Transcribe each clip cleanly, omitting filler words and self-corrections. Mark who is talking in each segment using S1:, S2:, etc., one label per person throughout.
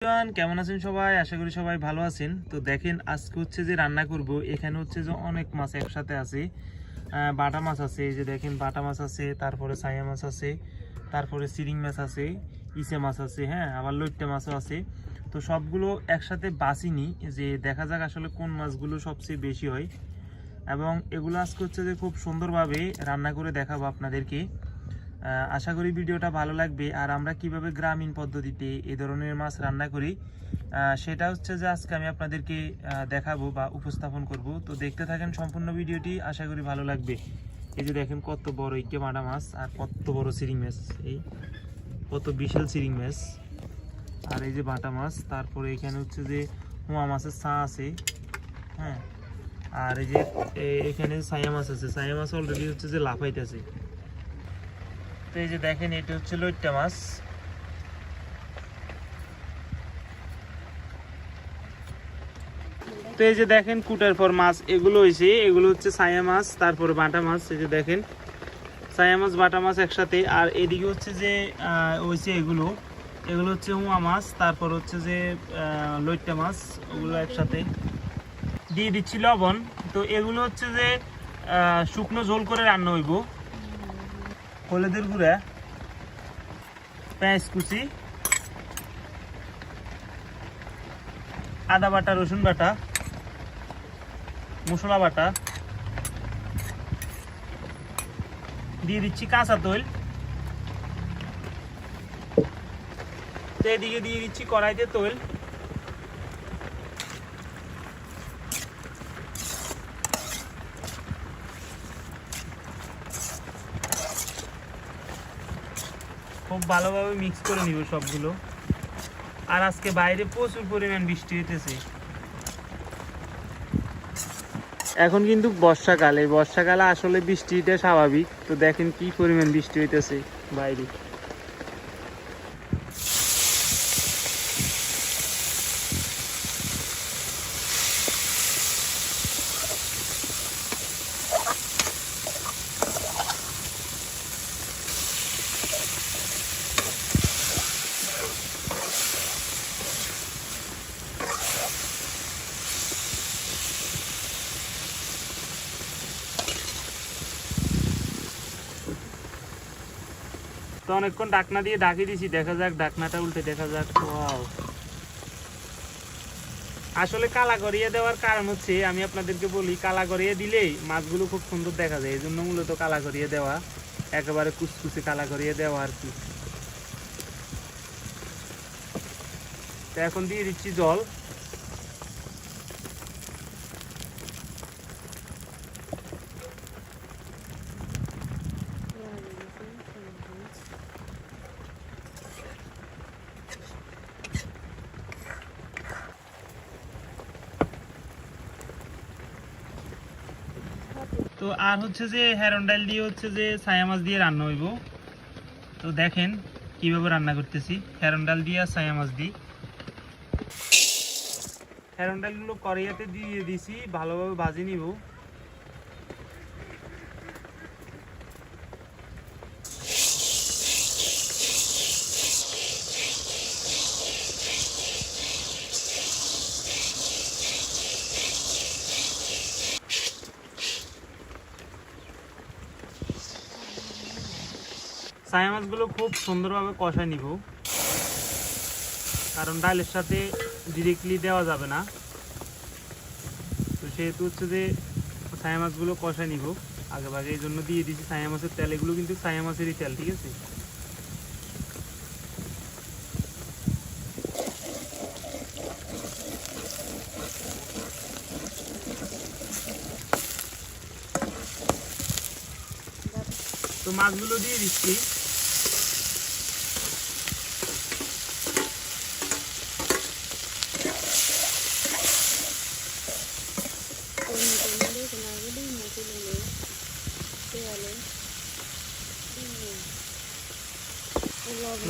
S1: কেমন আছেন সবাই? আশা করি সবাই ভালো আছেন। তো দেখেন আজকে হচ্ছে যে রান্না করব, এখানে হচ্ছে যে অনেক মাছ একসাথে আছে। বাটা মাছ আছে, এই যে দেখেন বাটা মাছ আছে, তারপরে সাইয়া মাছ আছে, তারপরে চিরিং মাছ আছে, ইসে মাছ আছে, হ্যাঁ, আবার লইট্টা মাছও আছে। তো সবগুলো একসাথে বাছিনি, যে দেখা যাক আসলে কোন মাছগুলো সবচেয়ে বেশি হয়, এবং এগুলো আজকে হচ্ছে যে খুব সুন্দরভাবে রান্না করে দেখাবো আপনাদেরকে। আশা করি ভিডিওটা ভালো লাগবে। আর আমরা কিভাবে গ্রামীণ পদ্ধতিতে এই ধরনের মাছ রান্না করি সেটা হচ্ছে যে আজকে আমি আপনাদেরকে দেখাবো বা উপস্থাপন করব। তো দেখতে থাকেন সম্পূর্ণ ভিডিওটি, আশা করি ভালো লাগবে। এই যে দেখেন কত বড় ইকে বাটা মাছ আর কত বড় চিরিং মাছ, এই কত বিশাল চিরিং মাছ, আর এই যে বাটা মাছ, তারপরে এখানে হচ্ছে যে মোয়া মাছের ছা আছে, হ্যাঁ, আর এই যে এখানে সাইয়া মাছ আছে, সাইয়া মাছ অলরেডি হচ্ছে যে লাফাইতেছে। তো এই যে দেখেন এটা হচ্ছে লইট্টা মাছ। তো এই যে দেখেন কুটার পর মাছ এগুলো হয়েছে, এগুলো হচ্ছে সায়া মাছ, তারপরে বাটা মাছ। এই যে দেখেন সায়া মাছ বাটা মাছ একসাথে। আর এদিকে হচ্ছে যে হয়েছে এগুলো এগুলো হচ্ছে হুয়া মাছ, তারপর হচ্ছে যে লইট্টা মাছ, ওগুলো একসাথে দিয়ে দিচ্ছি লবণ। তো এগুলো হচ্ছে যে শুকনো ঝোল করে রান্না হইব। হলুদের গুঁড়া, পেঁয়াজ কুচি, আদা বাটা, রসুন বাটা, মশলা বাটা, দিয়ে দিচ্ছি কাঁচা তেল। তো এদিকে দিয়ে দিচ্ছি কড়াইতে তেল। খুব ভালোভাবে মিক্স করে নিব সবগুলো। আর আজকে বাইরে প্রচুর পরিমাণ বৃষ্টি হইতেছে। এখন কিন্তু বর্ষাকাল, এই বর্ষাকালে আসলে বৃষ্টিটা স্বাভাবিক। তো দেখেন কি পরিমাণ বৃষ্টি হইতেছে বাইরে। তো অনেকক্ষণ ঢাকনা দিয়ে ঢাকি দিছি, দেখা যাক ঢাকনাটা উল্টে দেখা যাক। ওয়াও, আসলে কালা করিয়ে দেওয়ার কারণ হচ্ছে, আমি আপনাদেরকে বলি, কালা করিয়ে দিলেই মাছগুলো খুব সুন্দর দেখা যায়, এই জন্য মূলত কালা করিয়ে দেওয়া, একেবারে কুচকুচে কালা করিয়ে দেওয়া আর কি। তো এখন দিয়ে দিচ্ছি জল। তো আর হচ্ছে যে হেরন ডাল দিয়ে হচ্ছে যে ছায়া মাছ দিয়ে রান্না হইব। তো দেখেন কিভাবে রান্না করতেছি, হেরন ডাল দিয়ে আর ছায়া মাছ দিই। হেরন ডালগুলো কড়াইতে দিয়ে দিছি, ভালোভাবে ভাজি নিব। ছায়া মাছগুলো খুব সুন্দরভাবে কষায় নিব, কারণ ডালের সাথে ডিরেক্টলি দেওয়া যাবে না। তো সেহেতু হচ্ছে যে ছায়া মাছগুলো কষায় নিব আগে ভাগে, এই জন্য দিয়ে দিচ্ছি ছায়া মাছের তেল। এগুলো কিন্তু ছায়া মাছেরই তেল, ঠিক আছে। তো মাছগুলো দিয়ে দিচ্ছি।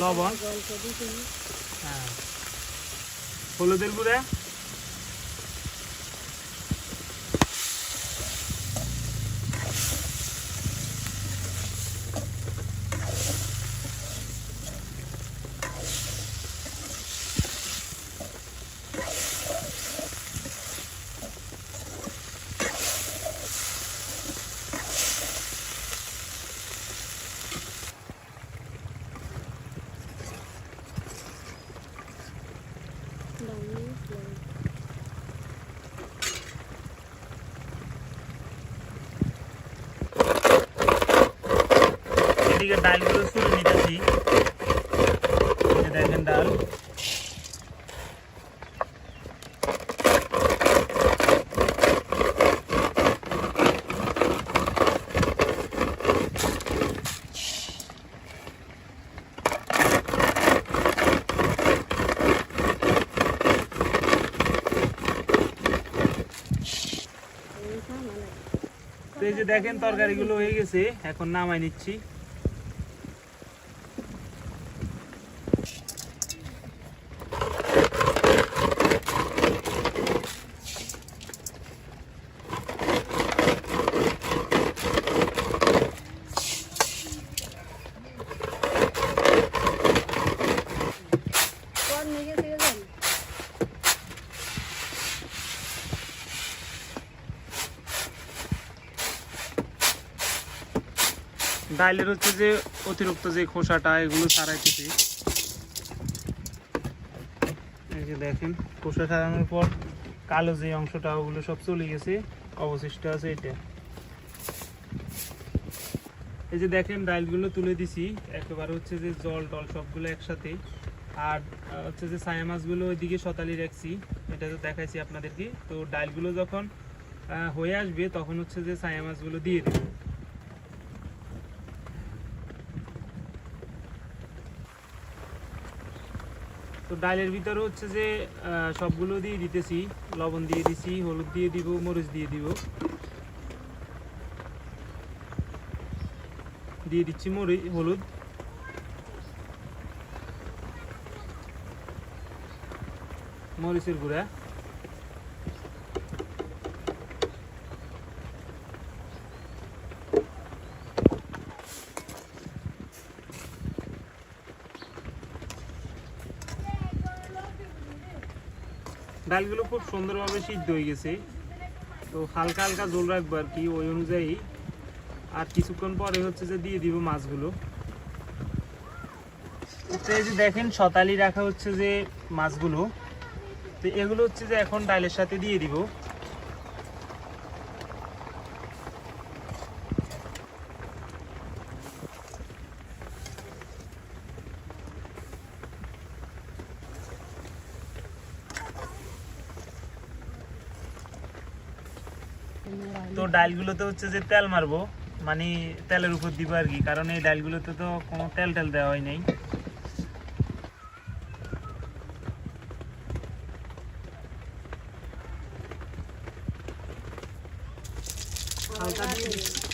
S1: লবণ, হ্যাঁ, হলুদের গুঁড়া, এদিকে ডালগুলো ছুলে নিতেছি, দেখেন ডাল। তো এই যে দেখেন তরকারিগুলো হয়ে গেছে, এখন নামাই নিচ্ছি। ডালের হচ্ছে যে অতিরিক্ত যে খোসাটা এগুলো ছাড়াইতেছি। এই যে দেখেন খোসা ছাড়ানোর পর কালো যে অংশটা ওগুলো সব চলে গেছে, অবশিষ্ট আছে এটা। এই যে দেখেন ডালগুলো তুলে দিছি একেবারে, হচ্ছে যে জল টল সবগুলো একসাথে। আর হচ্ছে যে ছায়া মাছগুলো ওইদিকে শতালি রাখছি, এটা তো দেখাইছি আপনাদেরকে। তো ডালগুলো যখন হয়ে আসবে তখন হচ্ছে যে ছায়া মাছগুলো দিয়ে দেবো। তো ডালের ভিতরে হচ্ছে যে সবগুলো দিয়ে দিতেছি, লবণ দিয়ে দিছি, হলুদ দিয়ে দিব, মরিচ দিয়ে দিব, দিয়ে দিচ্ছি হলুদ, মরিচের গুঁড়া, ডালগুলো খুব সুন্দরভাবে সিদ্ধ হয়ে গেছে। তো হালকা হালকা জল রাখবো আর কি, ওই অনুযায়ী। আর কিছুক্ষণ পরে হচ্ছে যে দিয়ে দিব মাছগুলো। এই যে দেখেন শতালি রাখা হচ্ছে যে মাছগুলো, তো এগুলো হচ্ছে যে এখন ডালের সাথে দিয়ে দিব। তো ডালগুলোতে হচ্ছে যে তেল মারবো, মানে তেলের উপর দিব আর কি, কারণ এই ডালগুলোতে তো কোনো তেল টেল দেওয়া হয় নাই।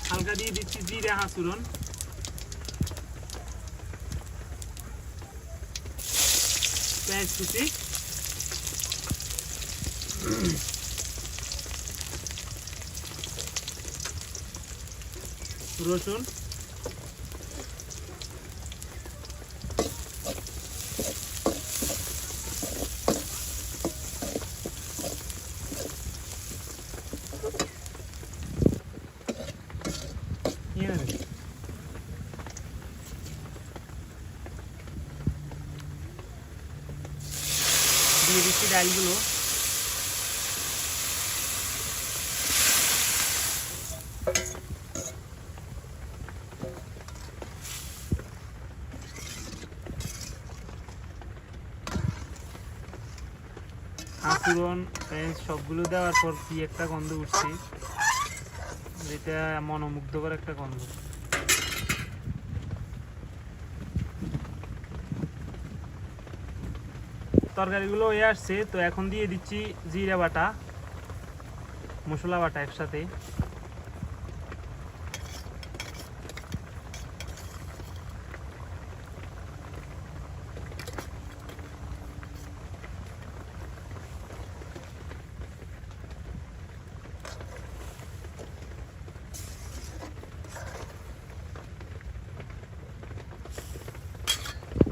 S1: হালকা দিয়ে দিচ্ছি জিরা হাঁসুরন, পেঁয়াজ কুচি, রসুন, দিয়ে দিচ্ছি ডালগুলো। আঁচুরন পেঁয়াজ সবগুলো দেওয়ার পর কি একটা গন্ধ উঠছে, যেটা মনোমুগ্ধকর একটা গন্ধ। তরকারিগুলো হয়ে আসছে, তো এখন দিয়ে দিচ্ছি জিরা বাটা, মশলা বাটা একসাথে।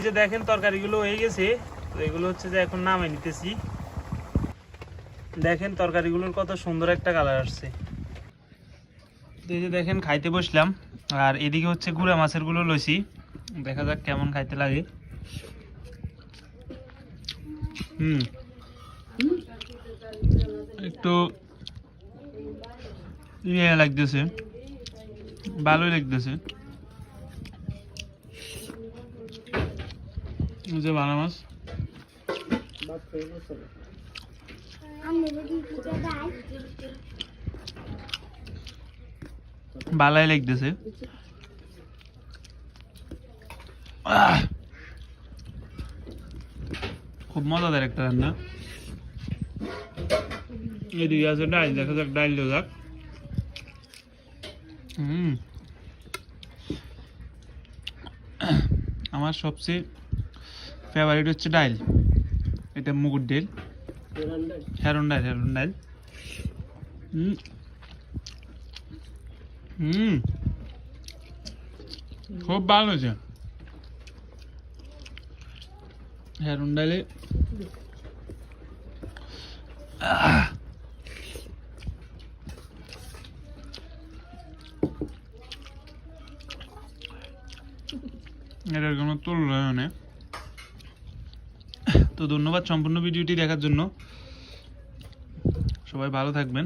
S1: যে দেখেন তরকারিগুলো হয়ে গেছে, তো এগুলো হচ্ছে যে এখন নামাই নিতেছি। দেখেন তরকারিগুলোর কত সুন্দর একটা কালার আসছে। এই যে দেখেন খাইতে বসলাম, আর এদিকে হচ্ছে গুড়া মাছের গুলো লইছি, দেখা যাক কেমন খাইতে লাগে।
S2: একটু ইয়ে লাগতেছে, ভালোই লাগতেছে। এই যে বাটা মাছ, ভালোই লাগতেছে। খুব মজাদার একটা রান্না। এদিকে আছে ডাল, দেখা যাক ডাল দেওয়া যাক। আমার সবচেয়ে ফেভারিট হচ্ছে ডাল, এটা মুগুর ডাল, হেরন ডাল, হেরন ডাল। খুব ভালো হয়েছে হেরন ডালে। এটার কোনো তুলনা নেই। তো ধন্যবাদ সম্পূর্ণ ভিডিওটি দেখার জন্য। সবাই ভালো থাকবেন।